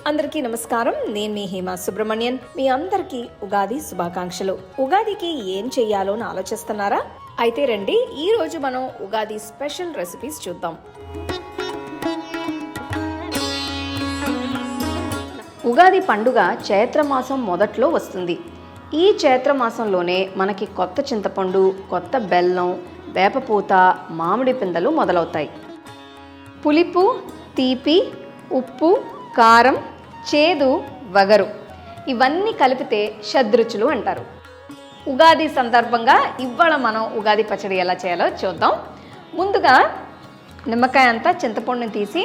అందరికీ నమస్కారం. నేను మీ హేమ సుబ్రహ్మణ్యన్. మీ అందరికీ ఉగాది శుభాకాంక్షలు. ఉగాదికి ఏం చెయ్యాలో అని ఆలోచిస్తున్నారా? అయితే రండి, ఈ రోజు మనం ఉగాది స్పెషల్ రెసిపీస్ చూద్దాం. ఉగాది పండుగ చైత్రమాసం మొదట్లో వస్తుంది. ఈ చైత్రమాసంలోనే మనకి కొత్త చింతపండు, కొత్త బెల్లం, వేపపూత, మామిడి పిందెలు మొదలవుతాయి. పులిపు, తీపి, ఉప్పు, కారం, చేదు, వగరు ఇవన్నీ కలిపితే షడ్రుచులు అంటారు. ఉగాది సందర్భంగా ఇవాళ మనం ఉగాది పచ్చడి ఎలా చేయాలో చూద్దాం. ముందుగా నిమ్మకాయ అంతా చింతపండుని తీసి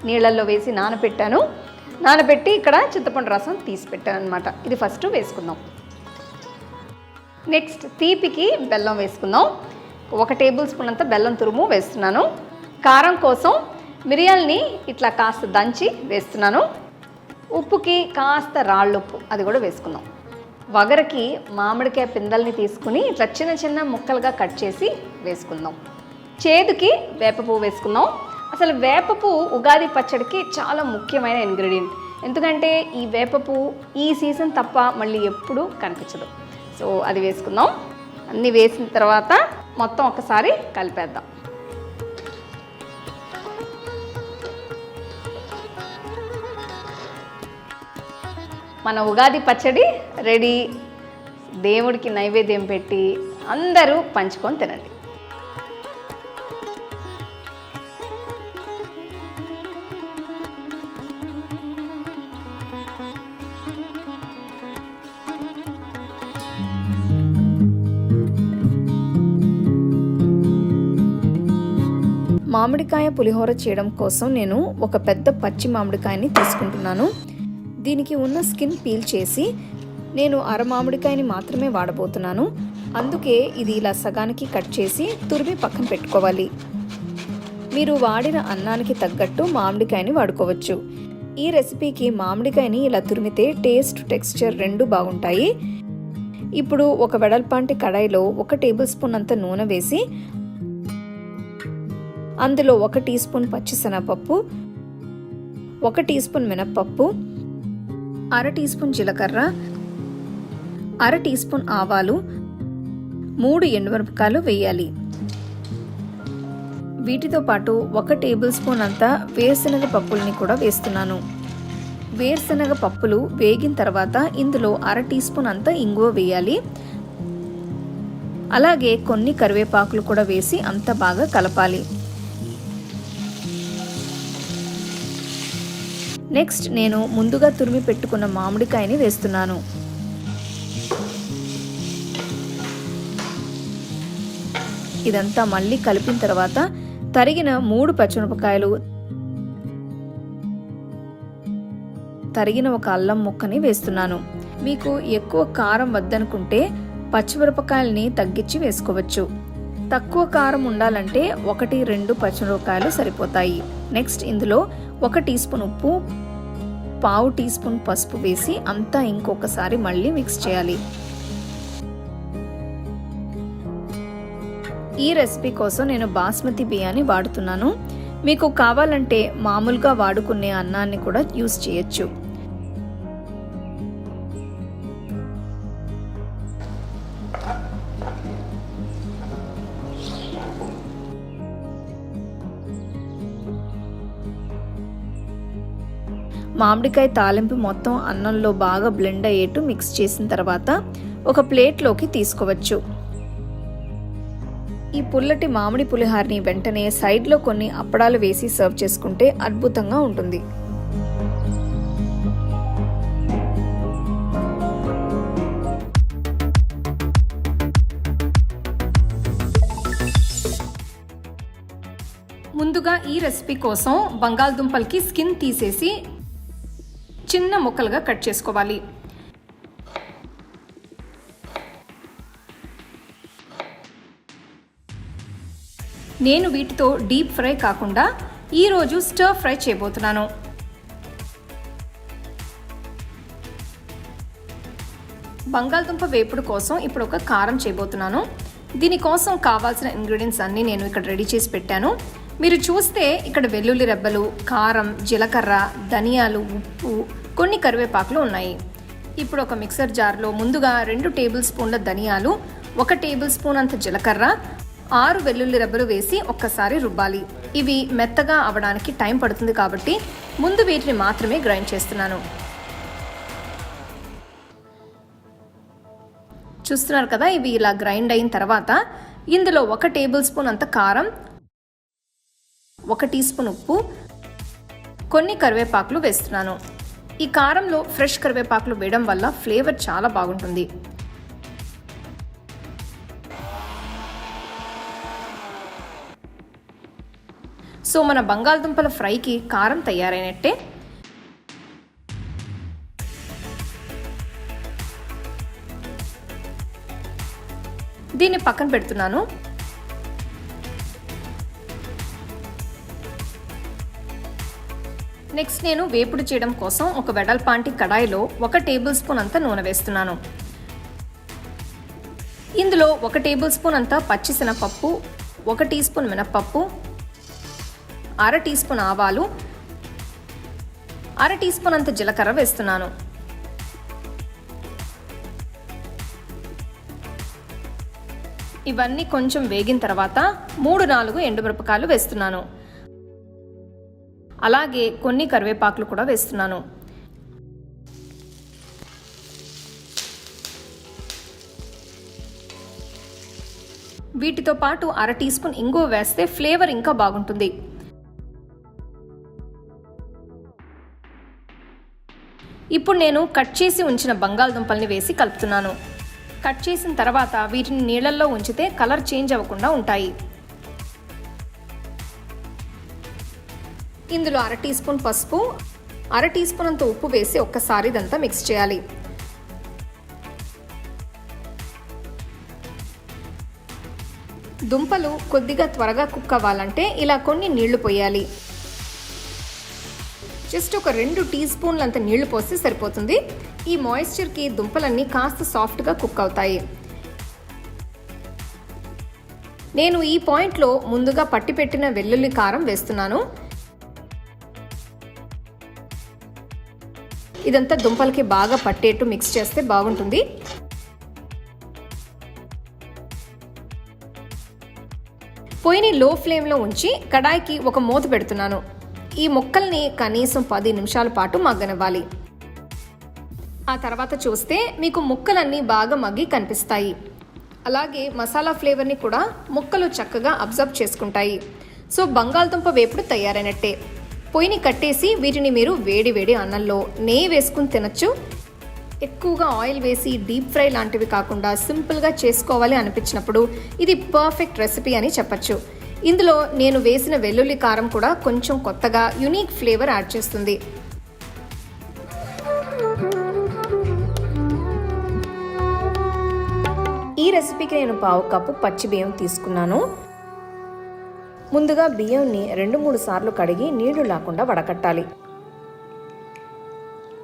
నీళ్ళల్లో వేసి నానబెట్టి ఇక్కడ చింతపండు రసం తీసి పెట్టాను అనమాట. ఇది ఫస్ట్ వేసుకుందాం. నెక్స్ట్ తీపికి బెల్లం వేసుకుందాం. 1 టేబుల్ స్పూన్ అంతా బెల్లం తురుము వేస్తున్నాను. కారం కోసం మిరియాలని ఇట్లా కాస్త దంచి వేస్తున్నాను. ఉప్పుకి కాస్త రాళ్ళుప్పు అది కూడా వేసుకుందాం. వగరకి మామిడికాయ పిందల్ని తీసుకుని ఇట్లా చిన్న చిన్న ముక్కలుగా కట్ చేసి వేసుకుందాం. చేదుకి వేపపువ్వు వేసుకుందాం. అసలు వేపపువ్వు ఉగాది పచ్చడికి చాలా ముఖ్యమైన ఇంగ్రీడియంట్. ఎందుకంటే ఈ వేపపువ్వు ఈ సీజన్ తప్ప మళ్ళీ ఎప్పుడూ కనిపించదు. సో అది వేసుకుందాం. అన్నీ వేసిన తర్వాత మొత్తం ఒకసారి కలిపేద్దాం. మన ఉగాది పచ్చడి రెడీ. దేవుడికి నైవేద్యం పెట్టి అందరూ పంచుకొని తినండి. మామిడికాయ పులిహోర చేయడం కోసం నేను ఒక పెద్ద పచ్చి మామిడికాయని తీసుకుంటున్నాను. దీనికి ఉన్న స్కిన్ పీల్ చేసి నేను అర మామిడికాయని మాత్రమే వాడబోతున్నాను. అందుకే ఇది ఇలా సగానికి కట్ చేసి తురిమి పక్కన పెట్టుకోవాలి. మీరు వాడిన అన్నానికి తగ్గట్టు మామిడికాయని వాడుకోవచ్చు. ఈ రెసిపీకి మామిడికాయని ఇలా తురిమితే టేస్ట్, టెక్స్చర్ రెండు బాగుంటాయి. ఇప్పుడు ఒక వెడల్పాంటి కడాయిలో 1 టేబుల్ స్పూన్ అంత నూనె వేసి అందులో 1 టీ స్పూన్ పచ్చిశనగపప్పు, 1 టీ స్పూన్ మినప్పప్పు, 1/2 టీ స్పూన్ జీలకర్ర, 1/2 టీ స్పూన్ ఆవాలు, 3 ఎండుమిరపకాయలు వేయాలి. వీటితో పాటు 1 టేబుల్ స్పూన్ అంతా వేరుశనగ పప్పుల్ని కూడా వేస్తున్నాను. వేరుశనగ పప్పులు వేగిన తర్వాత ఇందులో 1/2 టీ స్పూన్ అంతా ఇంగువ వేయాలి. అలాగే కొన్ని కరివేపాకులు కూడా వేసి అంతా బాగా కలపాలి. నెక్స్ట్ నేను ముందుగా తురిమి పెట్టుకున్న మామిడికాయని వేస్తున్నాను. ఇదంతా మళ్ళీ కలిపిన తర్వాత తరిగిన 3 పచ్చిమిరపకాయలు, తరిగిన 1 అల్లం ముక్కని వేస్తున్నాను. మీకు ఎక్కువ కారం వద్దనుకుంటే పచ్చిమిరపకాయలని తగ్గించి వేసుకోవచ్చు. తక్కువ కారం ఉండాలంటే 1-2 పచ్చిమిరపకాయలు సరిపోతాయి. నెక్స్ట్ ఇందులో 1 టీ స్పూన్ ఉప్పు, 1/2 టీ స్పూన్ పసుపు వేసి అంతా ఇంకొకసారి మళ్ళీ మిక్స్ చేయాలి. ఈ రెసిపీ కోసం నేను బాస్మతి బియ్యాన్ని వాడుతున్నాను. మీకు కావాలంటే మామూలుగా వాడుకునే అన్నాన్ని కూడా యూస్ చేయొచ్చు. మామిడికాయ తాలింపు మొత్తం అన్నంలో బాగా బ్లెండ్ అయ్యేట్టు మిక్స్ చేసిన తర్వాత ఒక ప్లేట్లోకి తీసుకోవచ్చు. ఈ పుల్లటి మామిడి పులిహారని వెంటనే సైడ్లో కొన్ని అప్పడాలు వేసి సర్వ్ చేసుకుంటే అద్భుతంగా ఉంటుంది. ముందుగా ఈ రెసిపీ కోసం బంగాళదుంపలకి స్కిన్ తీసేసి చిన్న ముక్కలుగా కట్ చేసుకోవాలి. నేను వీటితో డీప్ ఫ్రై కాకుండా ఈరోజు స్టర్ ఫ్రై చేయబోతున్నాను. బంగాళదుంప వేపుడు కోసం ఇప్పుడు ఒక కారం చేయబోతున్నాను. దీనికోసం కావాల్సిన ఇంగ్రీడియంట్స్ అన్నీ నేను ఇక్కడ రెడీ చేసి పెట్టాను. మీరు చూస్తే ఇక్కడ వెల్లుల్లి రెబ్బలు, కారం, జీలకర్ర, ధనియాలు, ఉప్పు, కొన్ని కరివేపాకులు ఉన్నాయి. ఇప్పుడు ఒక మిక్సర్ జార్లో ముందుగా 2 టేబుల్ స్పూన్ల ధనియాలు, 1 టేబుల్ స్పూన్ అంత జీలకర్ర, 6 వెల్లుల్లి రెబ్బలు వేసి ఒక్కసారి రుబ్బాలి. ఇవి మెత్తగా అవడానికి టైం పడుతుంది కాబట్టి ముందు వీటిని మాత్రమే గ్రైండ్ చేస్తున్నాను. చూస్తున్నారు కదా, ఇవి ఇలా గ్రైండ్ అయిన తర్వాత ఇందులో 1 టేబుల్ స్పూన్ అంత కారం, 1 టీ స్పూన్ ఉప్పు, కొన్ని కరివేపాకులు వేస్తున్నాను. ఈ కారంలో ఫ్రెష్ కరివేపాకులు వేయడం వల్ల ఫ్లేవర్ చాలా బాగుంటుంది. సో మన బంగాళదుంపల ఫ్రైకి కారం తయారైనట్టే. దీన్ని పక్కన పెడుతున్నాను. నెక్స్ట్ నేను వేపుడు చేయడం కోసం ఒక వెడల్పాంటి కడాయిలో 1 టేబుల్ స్పూన్ అంత నూనె వేస్తున్నాను. ఇందులో 1 టేబుల్ స్పూన్ అంత పచ్చిశనగపప్పు, 1 టీ స్పూన్ మినప్పప్పు, 1/2 టీ స్పూన్ ఆవాలు, 1/2 టీ స్పూన్ అంత జీలకర్ర వేస్తున్నాను. ఇవన్నీ కొంచెం వేగిన తర్వాత 3-4 ఎండుమిరపకాయలు వేస్తున్నాను. అలాగే కొన్ని కరివేపాకులు కూడా వేస్తున్నాను. వీటితో పాటు 1/2 టీ స్పూన్ ఇంగువ వేస్తే ఫ్లేవర్ ఇంకా బాగుంటుంది. ఇప్పుడు నేను కట్ చేసి ఉంచిన బంగాళదుంపల్ని వేసి కలుపుతున్నాను. కట్ చేసిన తర్వాత వీటిని నీళ్ళల్లో ఉంచితే కలర్ చేంజ్ అవ్వకుండా ఉంటాయి. ఇందులో 1/2 టీ స్పూన్ పసుపు, 1/2 టీ స్పూన్ అంత ఉప్పు వేసి ఒక్కసారి ఇదంతా మిక్స్ చేయాలి. దుంపలు కొద్దిగా త్వరగా కుక్ అవ్వాలంటే ఇలా కొన్ని నీళ్లు పోయాలి. జస్ట్ ఒక 2 టీ స్పూన్లంత నీళ్లు పోస్తే సరిపోతుంది. ఈ మాయిశ్చర్కి దుంపలన్నీ కాస్త సాఫ్ట్గా కుక్ అవుతాయి. నేను ఈ పాయింట్లో ముందుగా పట్టిపెట్టిన వెల్లుల్లి కారం వేస్తున్నాను. ఇదంతా దుంపలకి బాగా పట్టేట్టు మిక్స్ చేస్తే బాగుంటుంది. పొయ్యిని లో ఫ్లేమ్లో ఉంచి కడాయికి ఒక మూత పెడుతున్నాను. ఈ ముక్కల్ని కనీసం 10 నిమిషాల పాటు మగ్గనివ్వాలి. ఆ తర్వాత చూస్తే మీకు ముక్కలన్నీ బాగా మగ్గి కనిపిస్తాయి. అలాగే మసాలా ఫ్లేవర్ని కూడా ముక్కలు చక్కగా అబ్జర్వ్ చేసుకుంటాయి. సో బంగాళదుంప వేపుడు తయారైనట్టే. పొయ్యిని కట్టేసి వీటిని మీరు వేడి వేడి అన్నంలో నెయ్యి వేసుకుని తినచ్చు. ఎక్కువగా ఆయిల్ వేసి డీప్ ఫ్రై లాంటివి కాకుండా సింపుల్గా చేసుకోవాలి అనిపించినప్పుడు ఇది పర్ఫెక్ట్ రెసిపీ అని చెప్పచ్చు. ఇందులో నేను వేసిన వెల్లుల్లి కారం కూడా కొంచెం కొత్తగా యూనిక్ ఫ్లేవర్ యాడ్ చేస్తుంది. ఈ రెసిపీకి నేను 1/2 కప్పు పచ్చి బియ్యం తీసుకున్నాను. ముందుగా బియ్యంని 2-3 సార్లు కడిగి నీళ్లు లేకుండా వడకట్టాలి.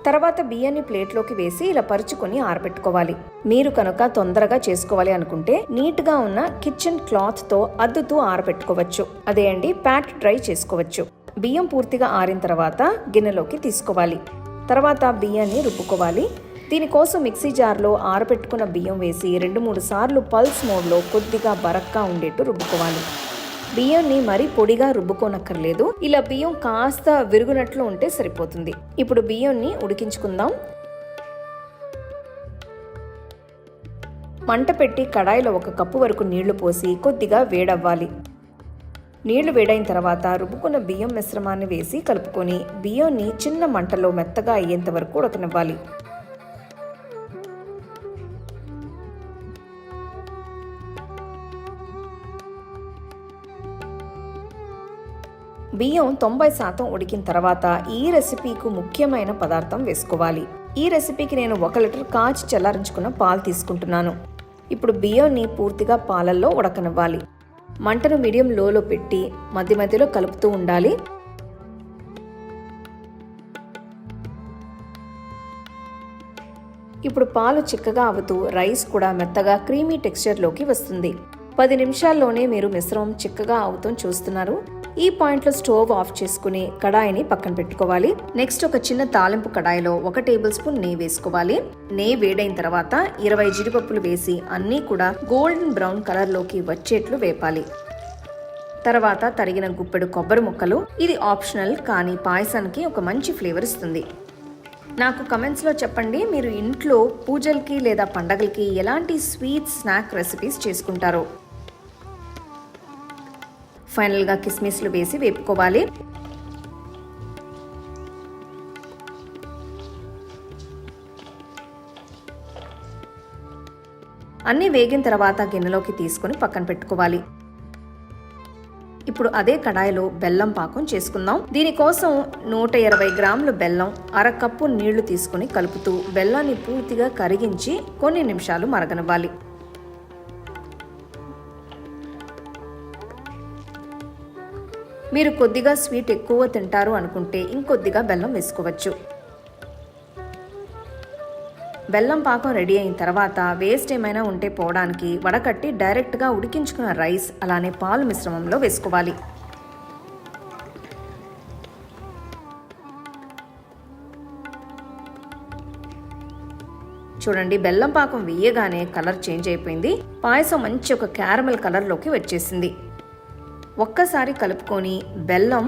తర్వాత బియ్యాన్ని ప్లేట్లోకి వేసి ఇలా పరుచుకొని ఆరబెట్టుకోవాలి. మీరు కనుక తొందరగా చేసుకోవాలి అనుకుంటే నీట్గా ఉన్న కిచెన్ క్లాత్తో అద్దుతూ ఆరబెట్టుకోవచ్చు. అదే అండి, ప్యాట్ డ్రై చేసుకోవచ్చు. బియ్యం పూర్తిగా ఆరిన తర్వాత గిన్నెలోకి తీసుకోవాలి. తర్వాత బియ్యాన్ని రుబ్బుకోవాలి. దీనికోసం మిక్సీ జార్లో ఆరబెట్టుకున్న బియ్యం వేసి 2-3 సార్లు పల్స్ మోడ్లో కొద్దిగా బరక్గా ఉండేట్టు రుబ్బుకోవాలి. బియ్యాన్ని మరీ పొడిగా రుబ్బుకోనక్కర్లేదు. ఇలా బియ్యం కాస్త విరుగునట్లు ఉంటే సరిపోతుంది. ఇప్పుడు బియ్యాన్ని ఉడికించుకుందాం. మంట పెట్టి కడాయిలో 1 కప్పు వరకు నీళ్లు పోసి కొద్దిగా వేడవ్వాలి. నీళ్లు వేడైన తర్వాత రుబ్బుకున్న బియ్యం మిశ్రమాన్ని వేసి కలుపుకొని బియ్యాన్ని చిన్న మంటలో మెత్తగా అయ్యేంత వరకు ఉడకనివ్వాలి. బియ్యం 90% ఉడికిన తర్వాత ఈ రెసిపీకు ముఖ్యమైన పదార్థం వేసుకోవాలి. ఈ రెసిపీకి నేను 1 లీటర్ కాచి చల్లారించుకున్న పాలు తీసుకుంటున్నాను. ఇప్పుడు బియ్యాన్ని పూర్తిగా పాలల్లో ఉడకనివ్వాలి. మంటను మీడియం లోలో పెట్టి మధ్య మధ్యలో కలుపుతూ ఉండాలి. ఇప్పుడు పాలు చిక్కగా అవుతూ రైస్ కూడా మెత్తగా క్రీమీ టెక్స్చర్లోకి వస్తుంది. 10 నిమిషాల్లోనే మీరు మిశ్రమం చిక్కగా అవుతూ చూస్తున్నారు. ఈ పాయింట్లో స్టవ్ ఆఫ్ చేసుకుని కడాయిని పక్కన పెట్టుకోవాలి. నెక్స్ట్ ఒక చిన్న తాలింపు కడాయిలో 1 టేబుల్ స్పూన్ నెయ్యి వేసుకోవాలి. నెయ్యి వేడైన తర్వాత 20 జీడిపప్పులు వేసి అన్నీ కూడా గోల్డెన్ బ్రౌన్ కలర్ లోకి వచ్చేట్లు వేపాలి. తర్వాత తరిగిన గుప్పెడు కొబ్బరి ముక్కలు. ఇది ఆప్షనల్, కానీ పాయసానికి ఒక మంచి ఫ్లేవర్ ఇస్తుంది. నాకు కమెంట్స్లో చెప్పండి, మీరు ఇంట్లో పూజలకి లేదా పండగలకి ఎలాంటి స్వీట్ స్నాక్ రెసిపీస్ చేసుకుంటారో. ఫైనల్గా కిస్మిస్లు వేసి వేపుకోవాలి. అన్నీ వేగిన తర్వాత గిన్నెలోకి తీసుకొని పక్కన పెట్టుకోవాలి. ఇప్పుడు అదే కడాయిలో బెల్లం పాకం చేసుకుందాం. దీనికోసం 120 గ్రాముల బెల్లం, 1/2 కప్పు నీళ్లు తీసుకుని కలుపుతూ బెల్లాన్ని పూర్తిగా కరిగించి కొన్ని నిమిషాలు మరగనివ్వాలి. మీరు కొద్దిగా స్వీట్ ఎక్కువ తింటారు అనుకుంటే ఇంకొద్దిగా బెల్లం వేసుకోవచ్చు. బెల్లం పాకం రెడీ అయిన తర్వాత వేస్ట్ ఏమైనా ఉంటే పోవడానికి వడకట్టి డైరెక్ట్గా ఉడికించుకున్న రైస్ అలానే పాలు మిశ్రమంలో వేసుకోవాలి. చూడండి, బెల్లం పాకం వేయగానే కలర్ చేంజ్ అయిపోయింది. పాయసం మంచి ఒక క్యారమెల్ కలర్లోకి వచ్చేసింది. ఒక్కసారి కలుపుకొని బెల్లం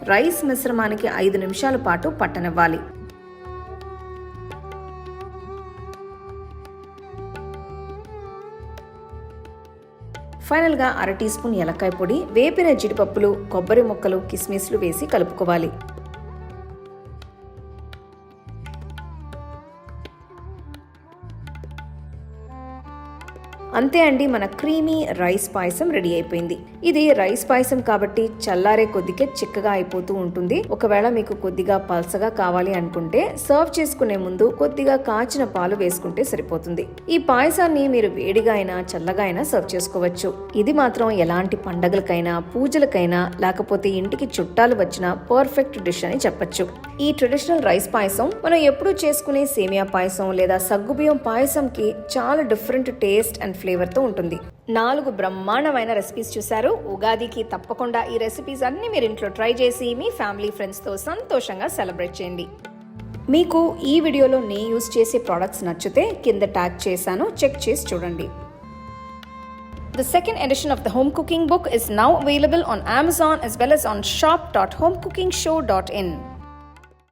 రైస్ మిశ్రమానికి 5 నిమిషాల పాటు పట్టనివ్వాలి. ఫైనల్గా 1/2 టీ స్పూన్ ఏలక్కాయ పొడి, వేపిన జీడిపప్పులు, కొబ్బరి ముక్కలు, కిస్మిస్లు వేసి కలుపుకోవాలి. అంతే అండి, మన క్రీమీ రైస్ పాయసం రెడీ అయిపోయింది. ఇది రైస్ పాయసం కాబట్టి చల్లారే కొద్దిగా చిక్కగా అయిపోతూ ఉంటుంది. ఒకవేళ మీకు కొద్దిగా పల్సగా కావాలి అనుకుంటే సర్వ్ చేసుకునే ముందు కొద్దిగా కాచిన పాలు వేసుకుంటే సరిపోతుంది. ఈ పాయసాన్ని మీరు వేడిగా అయినా చల్లగా అయినా సర్వ్ చేసుకోవచ్చు. ఇది మాత్రం ఎలాంటి పండగలకైనా, పూజలకైనా, లేకపోతే ఇంటికి చుట్టాలు వచ్చిన పర్ఫెక్ట్ డిష్ అని చెప్పొచ్చు. ఈ ట్రెడిషనల్ రైస్ పాయసం మనం ఎప్పుడూ చేసుకునే సేమియా పాయసం లేదా సగ్గుబియ్యం పాయసంకి చాలా డిఫరెంట్ టేస్ట్ అండ్ ఫ్లేవర్ తో ఉంటుంది. 4 బ్రహ్మాండమైన రెసిపీస్ చూశారు. ఉగాదికి తప్పకుండా ఈ రెసిపీస్ అన్ని మీరు ఇంట్లో ట్రై చేసి మీ ఫ్యామిలీ ఫ్రెండ్స్ తో సంతోషంగా సెలబ్రేట్ చేయండి. మీకు ఈ వీడియోలో నేను యూజ్ చేసే ప్రోడక్ట్స్ నచ్చితే కింద ట్యాగ్ చేశాను, చెక్ చేసి చూడండి. The second edition of the home cooking book is now available on Amazon as well as on shop.homecookingshow.in.